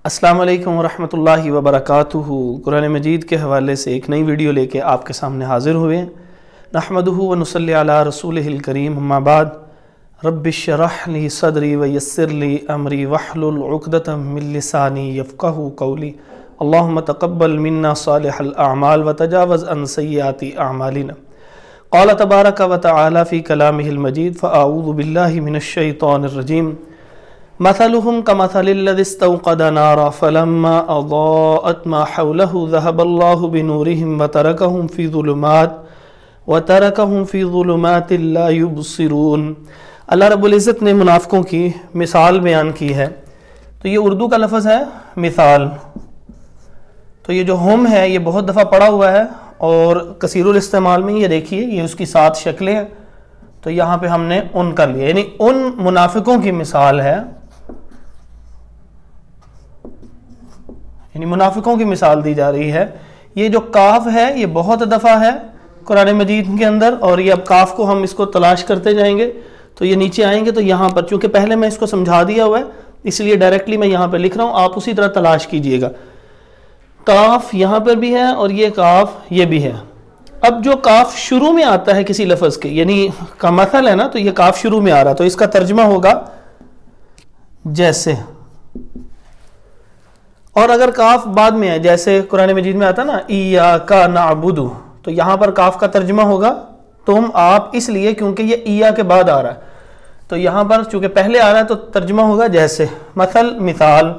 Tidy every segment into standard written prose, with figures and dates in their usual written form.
السلام علیکم ورحمۃ اللہ وبرکاتہ۔ قرآن مجید کے حوالے سے ایک نئی ویڈیو لے کے آپ کے سامنے حاضر ہوئے ہیں۔ نحمدہ ونصلی علی رسولہ الکریم، اما بعد، رب اشرح لی صدری ویسر لی امری واحلل عقدۃ من لسانی یفقہوا قولی، اللہم تقبل منا صالح الاعمال وتجاوز عن سیئات اعمالنا۔ قال تبارک وتعالی فی کلامہ المجید، فاعوذ باللہ من الشیطان الرجیم، مثلهم كمثل الذي استوقد نارا فلما أضاءت ما حوله ذهب الله بنورهم وتركهم في ظلمات لا يبصرون۔ اللہ رب العزت نے منافقوں کی مثال بیان کی ہے، تو یہ اردو کا لفظ ہے مثال۔ تو یہ جو ہم ہے یہ بہت دفعہ پڑھا ہوا ہے اور کثیر الاستعمال میں، یہ دیکھیے یہ اس کی 7 شکلیں ہیں، تو یہاں پہ ہم نے ان کر لیا، یعنی ان منافقوں کی مثال ہے، یعنی منافقوں کی مثال دی جا رہی ہے۔ یہ جو کاف ہے یہ بہت دفعہ ہے قرآن مجید کے اندر، اور یہ اب کاف کو ہم اس کو تلاش کرتے جائیں گے تو یہ نیچے آئیں گے، تو یہاں پر چونکہ پہلے میں اس کو سمجھا دیا ہوا ہے اس لیے ڈائریکٹلی میں یہاں پہ لکھ رہا ہوں، آپ اسی طرح تلاش کیجئے گا۔ کاف یہاں پر بھی ہے اور یہ کاف یہ بھی ہے۔ اب جو کاف شروع میں آتا ہے کسی لفظ کے، یعنی کا مثل ہے نا، تو یہ کاف شروع میں آ رہا، تو اس کا ترجمہ ہوگا جیسے، اور اگر کاف بعد میں ہے جیسے قرآن مجید میں آتا نا ایاک نعبد، تو یہاں پر کاف کا ترجمہ ہوگا تم آپ، اس لیے کیونکہ یہ ایا کے بعد آ رہا ہے، تو یہاں پر چونکہ پہلے آ رہا ہے تو ترجمہ ہوگا جیسے، مثال،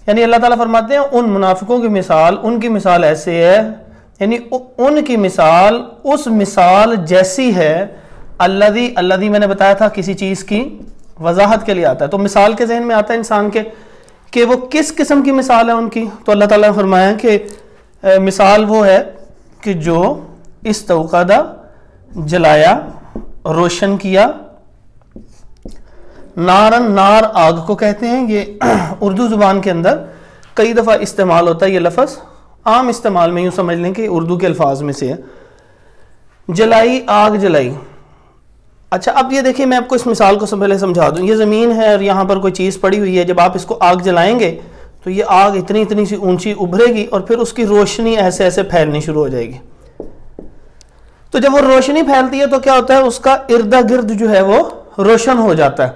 یعنی اللہ تعالیٰ فرماتے ہیں ان منافقوں کی مثال، ان کی مثال ایسے ہے، یعنی ان کی مثال اس مثال جیسی ہے، الذی میں نے بتایا تھا کسی چیز کی وضاحت کے لیے آتا ہے، تو مثال کے ذہن میں آتا ہے انسان کے کہ وہ کس قسم کی مثال ہے ان کی، تو اللہ تعالیٰ نے فرمایا کہ مثال وہ ہے کہ جو استوقدہ جلایا، روشن کیا، نارن، نار آگ کو کہتے ہیں، یہ اردو زبان کے اندر کئی دفعہ استعمال ہوتا ہے یہ لفظ، عام استعمال میں یوں سمجھ لیں کہ اردو کے الفاظ میں سے ہے، جلائی، آگ جلائی۔ اچھا اب یہ دیکھیں، میں آپ کو اس مثال کو پہلے سمجھا دوں، یہ زمین ہے اور یہاں پر کوئی چیز پڑی ہوئی ہے، جب آپ اس کو آگ جلائیں گے تو یہ آگ اتنی سی اونچی ابھرے گی اور پھر اس کی روشنی ایسے ایسے پھیلنی شروع ہو جائے گی۔ تو جب وہ روشنی پھیلتی ہے تو کیا ہوتا ہے، اس کا ارد گرد جو ہے وہ روشن ہو جاتا ہے،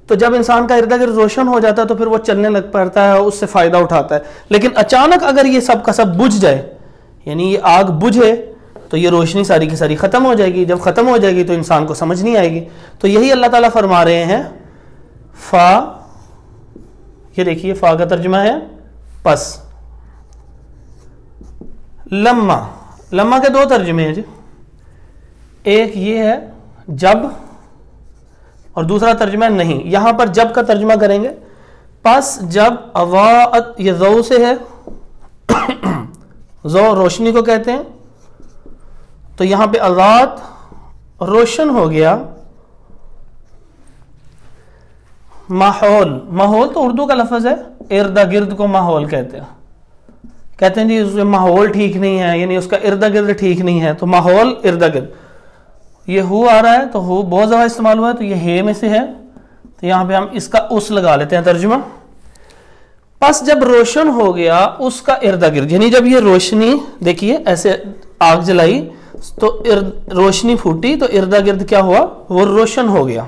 تو جب انسان کا ارد گرد روشن ہو جاتا ہے تو پھر وہ چلنے لگ پڑتا ہے، اس سے فائدہ اٹھاتا ہے۔ لیکن اچانک اگر یہ سب کا سب بجھ جائے، یعنی یہ آگ بجھے، تو یہ روشنی ساری کی ساری ختم ہو جائے گی، جب ختم ہو جائے گی تو انسان کو سمجھ نہیں آئے گی۔ تو یہی اللہ تعالیٰ فرما رہے ہیں، فا، یہ دیکھیے فا کا ترجمہ ہے پس، لما کے 2 ترجمے ہیں جی، ایک یہ ہے جب، اور دوسرا ترجمہ ہے نہیں۔ یہاں پر جب کا ترجمہ کریں گے، پس جب، اضاءت یہ ضو سے ہے، ضو روشنی کو کہتے ہیں، تو یہاں پہ اضاءت روشن ہو گیا، ماحول تو اردو کا لفظ ہے، ارد گرد کو ماحول کہتے ہیں جی، اس میں ماحول ٹھیک نہیں ہے، یعنی اس کا ارد گرد ٹھیک نہیں ہے، تو ماحول ارد گرد، یہ ہو آ رہا ہے تو ہو بہت زیادہ استعمال ہوا ہے، تو یہ ہے میں سے ہے، تو یہاں پہ ہم اس کا اس لگا لیتے ہیں ترجمہ۔ پس جب روشن ہو گیا اس کا ارد گرد، یعنی جب یہ روشنی دیکھیے ایسے آگ جلائی تو روشنی پھوٹی تو ارد گرد کیا ہوا، وہ روشن ہو گیا۔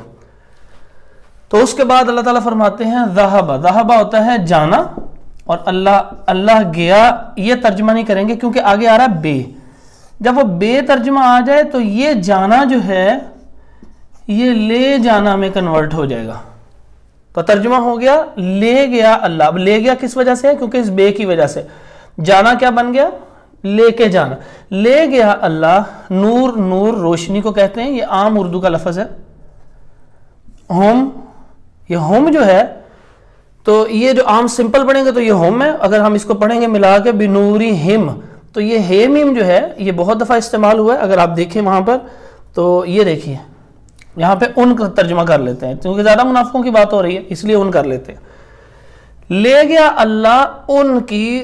تو اس کے بعد اللہ تعالیٰ فرماتے ہیں ذہب ہوتا ہے جانا، اور اللہ گیا، یہ ترجمہ نہیں کریں گے کیونکہ آگے آ رہا ہے بے، جب وہ بے ترجمہ آ جائے تو یہ جانا جو ہے یہ لے جانا میں کنورٹ ہو جائے گا، تو ترجمہ ہو گیا لے گیا اللہ۔ اب لے گیا کس وجہ سے ہے، کیونکہ اس بے کی وجہ سے، جانا کیا بن گیا، لے کے جانا، لے گیا اللہ، نور روشنی کو کہتے ہیں، یہ عام اردو کا لفظ ہے۔ یہ ہوم جو ہے، تو یہ جو عام سمپل پڑھیں گے تو یہ ہوم ہے، اگر ہم اس کو پڑھیں گے ملا کے بنوری ہم، تو یہ ہیم جو ہے یہ بہت دفعہ استعمال ہوا ہے، اگر آپ دیکھیں وہاں پر، تو یہ دیکھیے یہاں پہ ان کا ترجمہ کر لیتے ہیں کیونکہ زیادہ منافقوں کی بات ہو رہی ہے اس لیے ان کر لیتے ہیں۔ لے گیا اللہ ان کی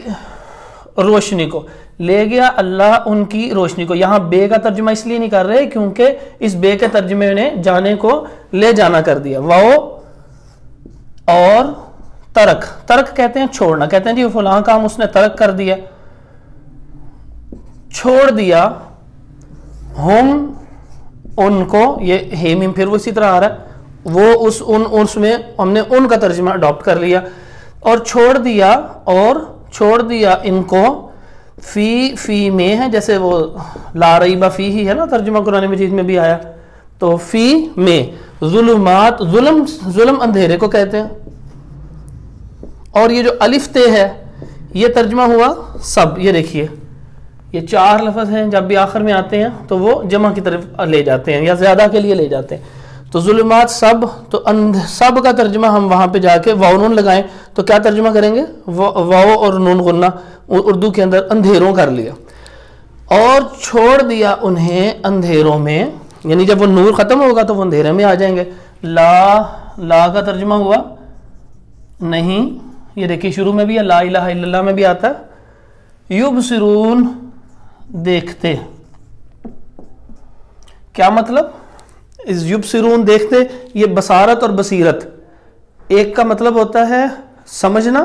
روشنی کو، لے گیا اللہ ان کی روشنی کو، یہاں بے کا ترجمہ اس لیے نہیں کر رہے کیونکہ اس بے کے ترجمے نے جانے کو لے جانا کر دیا، واو اور ترک، ترک کہتے ہیں چھوڑنا، کہتے ہیں جی فلاں کام اس نے ترک کر دیا، چھوڑ دیا، ہم ان کو، یہ ہیمیم پھر وہ اسی طرح آ رہا ہے، وہ اس میں ہم نے ان کا ترجمہ اڈاپٹ کر لیا، اور چھوڑ دیا ان کو فی میں ہے، جیسے وہ لا ریب فی ہی ہے نا ترجمہ قرآن مجید میں بھی آیا، تو فی میں ظلمات، ظلم اندھیرے کو کہتے ہیں، اور یہ جو الف تے ہے یہ ترجمہ ہوا سب، یہ دیکھیے یہ 4 لفظ ہیں، جب بھی آخر میں آتے ہیں تو وہ جمع کی طرف لے جاتے ہیں یا زیادہ کے لیے لے جاتے ہیں، تو ظلمات سب، تو سب کا ترجمہ ہم وہاں پہ جا کے واو نون لگائیں تو کیا ترجمہ کریں گے؟ واو اور نون غنہ اردو کے اندر اندھیروں کر لیا، اور چھوڑ دیا انہیں اندھیروں میں، یعنی جب وہ نور ختم ہوگا تو وہ اندھیرے میں آ جائیں گے۔ لا کا ترجمہ ہوا نہیں، یہ دیکھیے شروع میں بھی ہے، لا الہ الا اللہ میں بھی آتا ہے، یبصرون دیکھتے، کیا مطلب؟ اس یبصرون دیکھتے، یہ بصارت اور بصیرت ایک کا مطلب ہوتا ہے سمجھنا،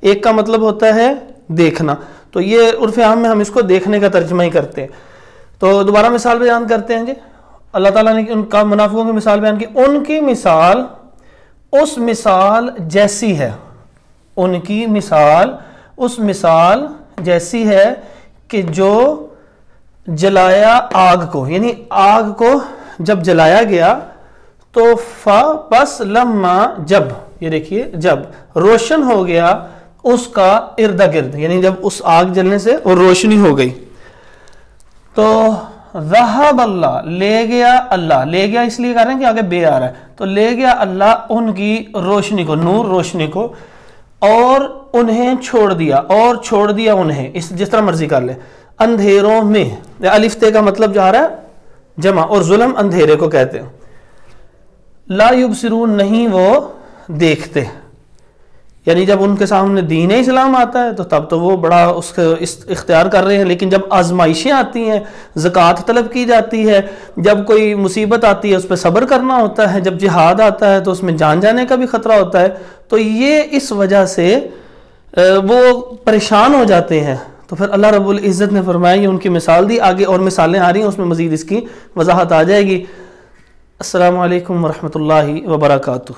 ایک کا مطلب ہوتا ہے دیکھنا، تو یہ عرف عام میں ہم اس کو دیکھنے کا ترجمہ ہی کرتے ہیں۔ تو دوبارہ مثال بیان کرتے ہیں جی، اللہ تعالیٰ نے ان کا منافقوں کی مثال بیان کی، ان کی مثال اس مثال جیسی ہے، ان کی مثال اس مثال جیسی ہے کہ جو جلایا آگ کو، یعنی آگ کو جب جلایا گیا تو پس لما جب، یہ دیکھیے جب روشن ہو گیا اس کا ارد گرد، یعنی جب اس آگ جلنے سے وہ روشنی ہو گئی، تو ذہب اللہ، لے گیا اللہ، لے گیا اس لیے کہہ رہے ہیں کہ آگے بے آ رہا ہے، تو لے گیا اللہ ان کی روشنی کو، نور روشنی کو، اور انہیں چھوڑ دیا، اور چھوڑ دیا انہیں، جس طرح مرضی کر لے، اندھیروں میں، الف تے کا مطلب جو آ رہا ہے جمع، اور ظلم اندھیرے کو کہتے ہیں، لا یبصرون نہیں وہ دیکھتے، یعنی جب ان کے سامنے دین اسلام آتا ہے تو تب تو وہ بڑا اس کا اختیار کر رہے ہیں، لیکن جب آزمائشیں آتی ہیں، زکوٰۃ طلب کی جاتی ہے، جب کوئی مصیبت آتی ہے اس پہ صبر کرنا ہوتا ہے، جب جہاد آتا ہے تو اس میں جان جانے کا بھی خطرہ ہوتا ہے، تو یہ اس وجہ سے وہ پریشان ہو جاتے ہیں، تو پھر اللہ رب العزت نے فرمایا، یہ ان کی مثال دی، آگے اور مثالیں آ رہی ہیں، اس میں مزید اس کی وضاحت آ جائے گی۔ السلام علیکم ورحمۃ اللہ وبرکاتہ۔